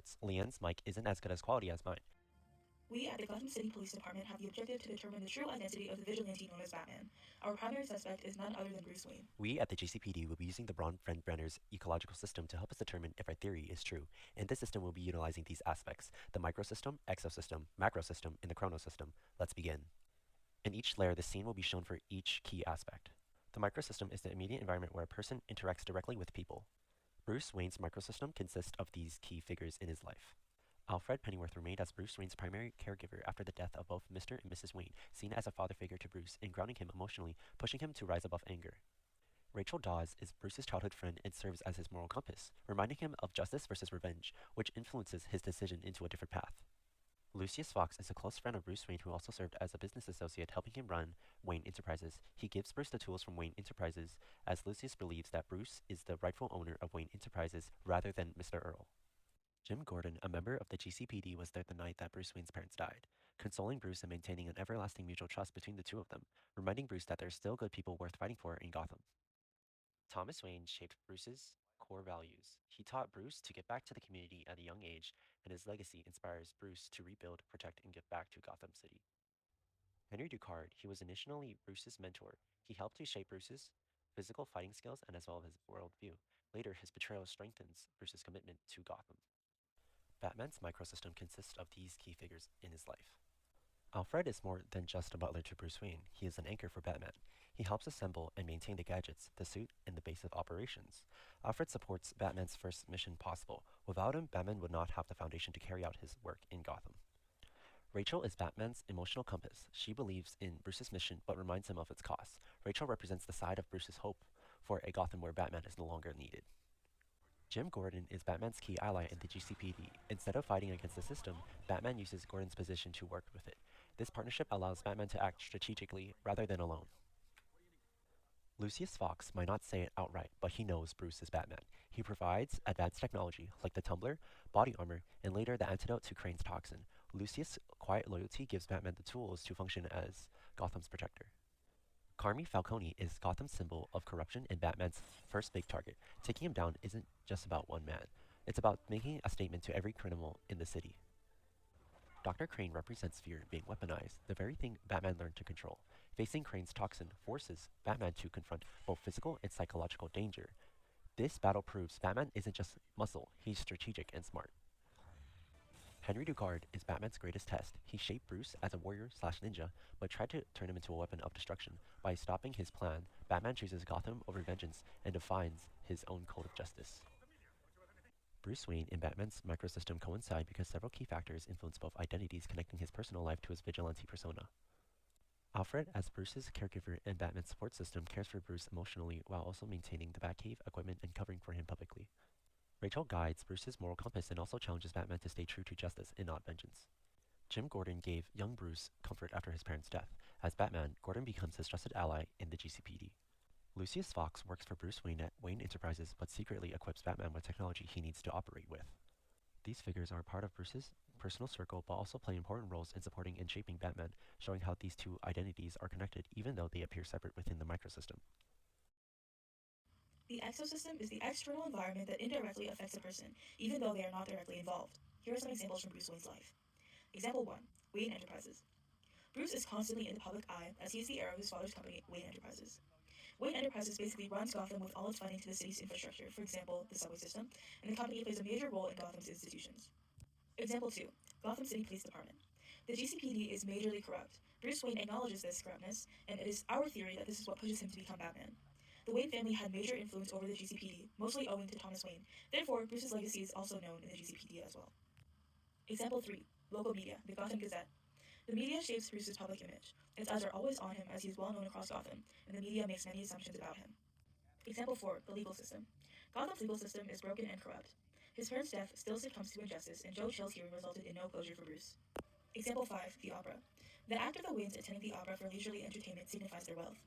reports, Leanne's mic isn't as good as quality as mine. We at the Gotham City Police Department have the objective to determine the true identity of the vigilante known as Batman. Our primary suspect is none other than Bruce Wayne. We at the GCPD will be using the Braun-Brenner's ecological system to help us determine if our theory is true. In this system, we'll be utilizing these aspects: the Microsystem, Exosystem, Macrosystem, and the Chronosystem. Let's begin. In each layer, the scene will be shown for each key aspect. The microsystem is the immediate environment where a person interacts directly with people. Bruce Wayne's microsystem consists of these key figures in his life. Alfred Pennyworth remained as Bruce Wayne's primary caregiver after the death of both Mr. and Mrs. Wayne, seen as a father figure to Bruce and grounding him emotionally, pushing him to rise above anger. Rachel Dawes is Bruce's childhood friend and serves as his moral compass, reminding him of justice versus revenge, which influences his decision into a different path. Lucius Fox is a close friend of Bruce Wayne who also served as a business associate helping him run Wayne Enterprises. He gives Bruce the tools from Wayne Enterprises, as Lucius believes that Bruce is the rightful owner of Wayne Enterprises rather than Mr. Earl. Jim Gordon, a member of the GCPD, was there the night that Bruce Wayne's parents died, consoling Bruce and maintaining an everlasting mutual trust between the two of them, reminding Bruce that there's still good people worth fighting for in Gotham. Thomas Wayne shaped Bruce's core values. He taught Bruce to get back to the community at a young age, and his legacy inspires Bruce to rebuild, protect, and give back to Gotham City. Henry Ducard, he was initially Bruce's mentor. He helped to shape Bruce's physical fighting skills and as well as his worldview. Later, his betrayal strengthens Bruce's commitment to Gotham. Batman's microsystem consists of these key figures in his life. Alfred is more than just a butler to Bruce Wayne. He is an anchor for Batman. He helps assemble and maintain the gadgets, the suit, and the base of operations. Alfred supports Batman's first mission possible. Without him, Batman would not have the foundation to carry out his work in Gotham. Rachel is Batman's emotional compass. She believes in Bruce's mission but reminds him of its costs. Rachel represents the side of Bruce's hope for a Gotham where Batman is no longer needed. Jim Gordon is Batman's key ally in the GCPD. Instead of fighting against the system, Batman uses Gordon's position to work with it. This partnership allows Batman to act strategically rather than alone. Lucius Fox might not say it outright, but he knows Bruce is Batman. He provides advanced technology, like the tumbler, body armor, and later the antidote to Crane's toxin. Lucius' quiet loyalty gives Batman the tools to function as Gotham's protector. Carmine Falcone is Gotham's symbol of corruption and Batman's first big target. Taking him down isn't just about one man. It's about making a statement to every criminal in the city. Dr. Crane represents fear being weaponized, the very thing Batman learned to control. Facing Crane's toxin forces Batman to confront both physical and psychological danger. This battle proves Batman isn't just muscle, he's strategic and smart. Henry Ducard is Batman's greatest test. He shaped Bruce as a warrior slash ninja, but tried to turn him into a weapon of destruction. By stopping his plan, Batman chooses Gotham over vengeance and defines his own code of justice. Bruce Wayne and Batman's microsystem coincide because several key factors influence both identities, connecting his personal life to his vigilante persona. Alfred, as Bruce's caregiver and Batman's support system, cares for Bruce emotionally while also maintaining the Batcave, equipment, and covering for him publicly. Rachel guides Bruce's moral compass and also challenges Batman to stay true to justice and not vengeance. Jim Gordon gave young Bruce comfort after his parents' death. As Batman, Gordon becomes his trusted ally in the GCPD. Lucius Fox works for Bruce Wayne at Wayne Enterprises but secretly equips Batman with technology he needs to operate with. These figures are part of Bruce's personal circle but also play important roles in supporting and shaping Batman, showing how these two identities are connected even though they appear separate within the microsystem. The exosystem is the external environment that indirectly affects a person, even though they are not directly involved. Here are some examples from Bruce Wayne's life. Example 1. Wayne Enterprises. Bruce is constantly in the public eye as he is the heir of his father's company, Wayne Enterprises. Wayne Enterprises basically runs Gotham with all its funding to the city's infrastructure, for example, the subway system, and the company plays a major role in Gotham's institutions. Example 2. Gotham City Police Department. The GCPD is majorly corrupt. Bruce Wayne acknowledges this corruptness, and it is our theory that this is what pushes him to become Batman. The Wayne family had major influence over the GCPD, mostly owing to Thomas Wayne. Therefore, Bruce's legacy is also known in the GCPD as well. Example 3. Local media, the Gotham Gazette. The media shapes Bruce's public image. Its eyes are always on him as he is well known across Gotham, and the media makes many assumptions about him. Example 4. The legal system. Gotham's legal system is broken and corrupt. His parents' death still succumbs to injustice, and Joe Chill's hearing resulted in no closure for Bruce. Example 5. The opera. The act of the Waynes attending the opera for leisurely entertainment signifies their wealth.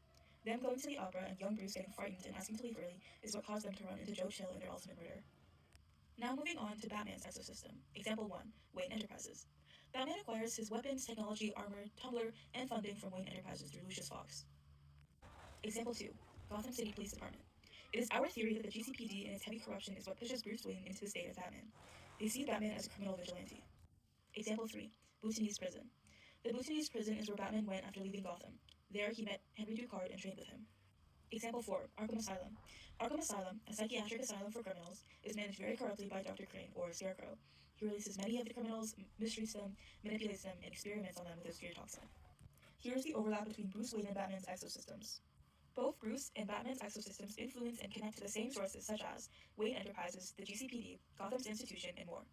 Them going to the opera and young Bruce getting frightened and asking to leave early is what caused them to run into Joe Chill and their ultimate murder. Now moving on to Batman's exosystem. Example 1. Wayne Enterprises. Batman acquires his weapons, technology, armor, tumbler, and funding from Wayne Enterprises through Lucius Fox. Example 2. Gotham City Police Department. It is our theory that the GCPD and its heavy corruption is what pushes Bruce Wayne into the state of Batman. They see Batman as a criminal vigilante. Example 3. Bhutanese Prison. The Bhutanese prison is where Batman went after leaving Gotham. There he met Henry Ducard and trained with him. Example 4. Arkham Asylum. Arkham Asylum, a psychiatric asylum for criminals, is managed very corruptly by Dr. Crane, or Scarecrow. He releases many of the criminals, mistreats them, manipulates them, and experiments on them with his fear toxin. Here is the overlap between Bruce Wayne and Batman's exosystems. Both Bruce and Batman's exosystems influence and connect to the same sources such as Wayne Enterprises, the GCPD, Gotham's Institution, and more.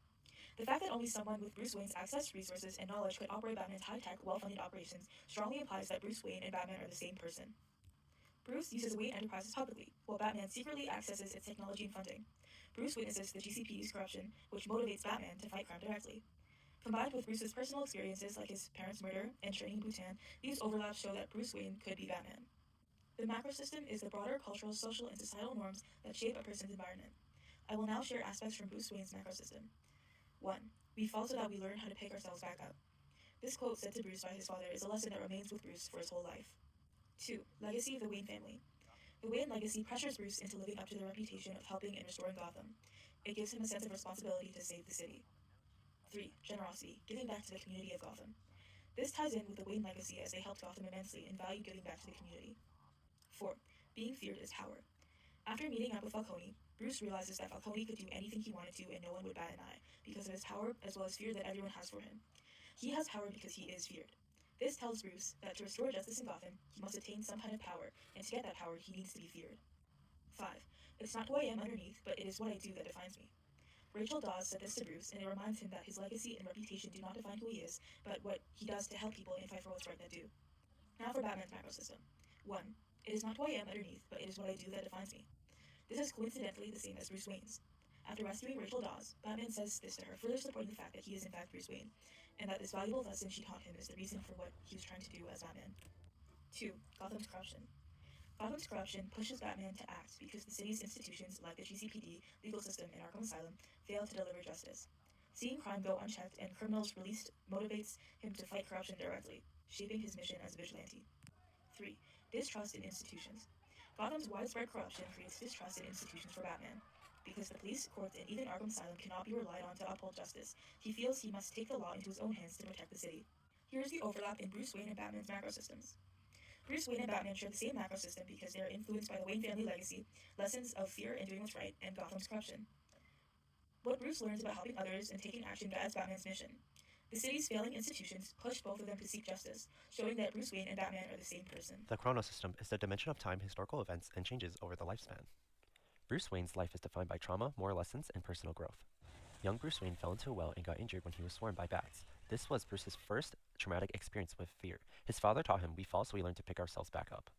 The fact that only someone with Bruce Wayne's access, resources, and knowledge could operate Batman's high-tech, well-funded operations strongly implies that Bruce Wayne and Batman are the same person. Bruce uses Wayne Enterprises publicly, while Batman secretly accesses its technology and funding. Bruce witnesses the GCPD's corruption, which motivates Batman to fight crime directly. Combined with Bruce's personal experiences like his parents' murder and training in Bhutan, these overlaps show that Bruce Wayne could be Batman. The macrosystem is the broader cultural, social, and societal norms that shape a person's environment. I will now share aspects from Bruce Wayne's macrosystem. 1. We fall so that we learn how to pick ourselves back up. This quote said to Bruce by his father is a lesson that remains with Bruce for his whole life. 2. Legacy of the Wayne family. The Wayne legacy pressures Bruce into living up to the reputation of helping and restoring Gotham. It gives him a sense of responsibility to save the city. 3. Generosity, giving back to the community of Gotham. This ties in with the Wayne legacy as they helped Gotham immensely and valued giving back to the community. 4. Being feared is power. After meeting up with Falcone, Bruce realizes that Falcone could do anything he wanted to and no one would bat an eye, because of his power as well as fear that everyone has for him. He has power because he is feared. This tells Bruce that to restore justice in Gotham, he must attain some kind of power, and to get that power, he needs to be feared. 5. It's not who I am underneath, but it is what I do that defines me. Rachel Dawes said this to Bruce, and it reminds him that his legacy and reputation do not define who he is, but what he does to help people and fight for what's right that do. Now for Batman's macrosystem. 1. It is not who I am underneath, but it is what I do that defines me. This is coincidentally the same as Bruce Wayne's. After rescuing Rachel Dawes, Batman says this to her, further supporting the fact that he is in fact Bruce Wayne, and that this valuable lesson she taught him is the reason for what he was trying to do as Batman. 2. Gotham's corruption. Gotham's corruption pushes Batman to act because the city's institutions, like the GCPD, legal system, and Arkham Asylum, fail to deliver justice. Seeing crime go unchecked and criminals released motivates him to fight corruption directly, shaping his mission as a vigilante. 3. Distrust in institutions. Gotham's widespread corruption creates distrust in institutions for Batman. Because the police, courts, and even Arkham Asylum cannot be relied on to uphold justice, he feels he must take the law into his own hands to protect the city. Here is the overlap in Bruce Wayne and Batman's macrosystems. Bruce Wayne and Batman share the same macrosystem because they are influenced by the Wayne family legacy, lessons of fear and doing what's right, and Gotham's corruption. What Bruce learns about helping others and taking action guides Batman's mission. The city's failing institutions push both of them to seek justice, showing that Bruce Wayne and Batman are the same person. The Chronosystem is the dimension of time, historical events, and changes over the lifespan. Bruce Wayne's life is defined by trauma, moral lessons, and personal growth. Young Bruce Wayne fell into a well and got injured when he was swarmed by bats. This was Bruce's first traumatic experience with fear. His father taught him we fall so we learn to pick ourselves back up.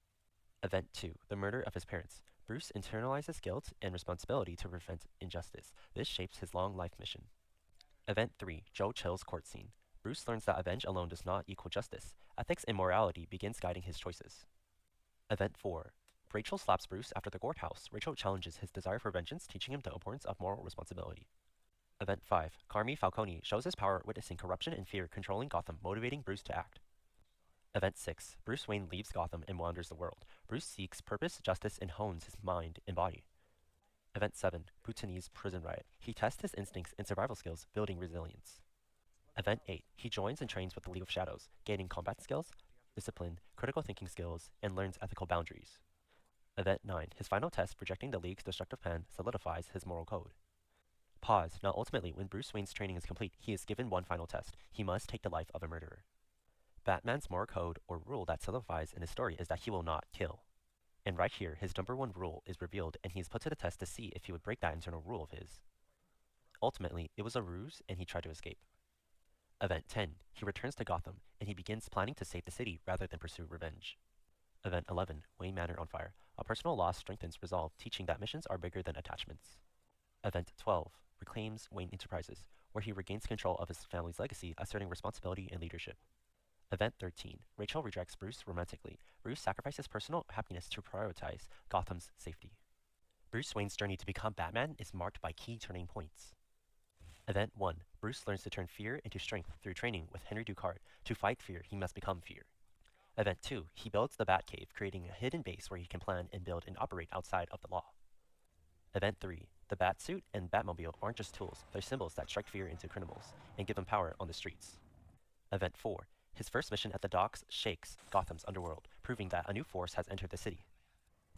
Event 2. The murder of his parents. Bruce internalizes guilt and responsibility to prevent injustice. This shapes his long life mission. Event 3. Joe Chill's court scene. Bruce learns that avenge alone does not equal justice. Ethics and morality begins guiding his choices. Event 4. Rachel slaps Bruce after the courthouse. Rachel challenges his desire for vengeance, teaching him the importance of moral responsibility. Event 5. Carmine Falcone shows his power witnessing corruption and fear controlling Gotham, motivating Bruce to act. Event 6. Bruce Wayne leaves Gotham and wanders the world. Bruce seeks purpose, justice, and hones his mind and body. Event 7. Bhutanese prison riot. He tests his instincts and survival skills, building resilience. Event 8. He joins and trains with the League of Shadows, gaining combat skills, discipline, critical thinking skills, and learns ethical boundaries. Event 9. His final test, projecting the League's destructive plan, solidifies his moral code. Pause. Now ultimately, when Bruce Wayne's training is complete, he is given one final test. He must take the life of a murderer. Batman's moral code, or rule that solidifies in his story, is that he will not kill. And right here, his number one rule is revealed, and he is put to the test to see if he would break that internal rule of his. Ultimately, it was a ruse, and he tried to escape. Event 10. He returns to Gotham, and he begins planning to save the city rather than pursue revenge. Event 11. Wayne Manor on fire. A personal loss strengthens resolve, teaching that missions are bigger than attachments. Event 12. Reclaims Wayne Enterprises, where he regains control of his family's legacy, asserting responsibility and leadership. Event 13. Rachel rejects Bruce romantically. Bruce sacrifices personal happiness to prioritize Gotham's safety. Bruce Wayne's journey to become Batman is marked by key turning points. Event 1. Bruce learns to turn fear into strength through training with Henry Ducard. To fight fear, he must become fear. Event 2. He builds the Batcave, creating a hidden base where he can plan and build and operate outside of the law. Event 3. The Batsuit and Batmobile aren't just tools, they're symbols that strike fear into criminals and give them power on the streets. Event 4. His first mission at the docks shakes Gotham's underworld, proving that a new force has entered the city.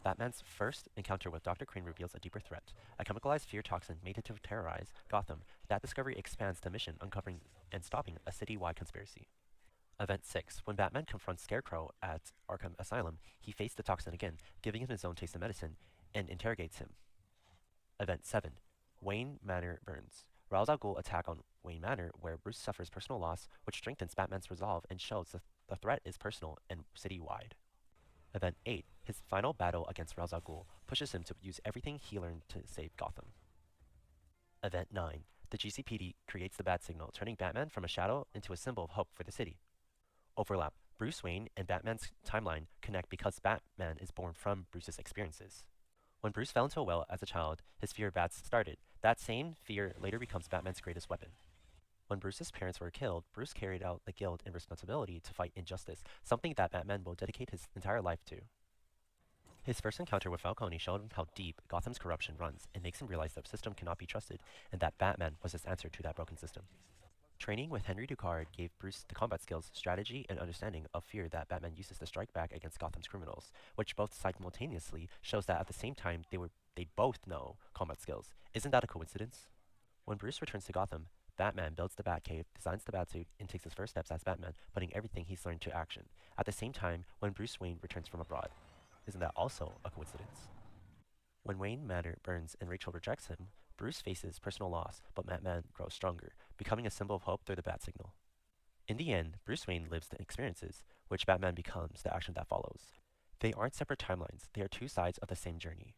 Batman's first encounter with Dr. Crane reveals a deeper threat. A chemicalized fear toxin made to terrorize Gotham. That discovery expands the mission, uncovering and stopping a citywide conspiracy. Event 6. When Batman confronts Scarecrow at Arkham Asylum, he faced the toxin again, giving him his own taste of medicine, and interrogates him. Event 7. Wayne Manor burns. Ra's al Ghul attack on Wayne Manor, where Bruce suffers personal loss, which strengthens Batman's resolve and shows the threat is personal and citywide. Event 8. His final battle against Ra's al Ghul pushes him to use everything he learned to save Gotham. Event 9. The GCPD creates the bat signal, turning Batman from a shadow into a symbol of hope for the city. Overlap. Bruce Wayne and Batman's timeline connect because Batman is born from Bruce's experiences. When Bruce fell into a well as a child, his fear of bats started. That same fear later becomes Batman's greatest weapon. When Bruce's parents were killed, Bruce carried out the guilt and responsibility to fight injustice, something that Batman will dedicate his entire life to. His first encounter with Falcone showed him how deep Gotham's corruption runs and makes him realize the system cannot be trusted, and that Batman was his answer to that broken system. Training with Henry Ducard gave Bruce the combat skills, strategy, and understanding of fear that Batman uses to strike back against Gotham's criminals, which both simultaneously shows that at the same time they both know combat skills. Isn't that a coincidence? When Bruce returns to Gotham, Batman builds the Batcave, designs the Batsuit, and takes his first steps as Batman, putting everything he's learned to action. At the same time, when Bruce Wayne returns from abroad. Isn't that also a coincidence? When Wayne Manor burns and Rachel rejects him, Bruce faces personal loss, but Batman grows stronger, becoming a symbol of hope through the bat signal. In the end, Bruce Wayne lives the experiences, which Batman becomes the action that follows. They aren't separate timelines, they are two sides of the same journey.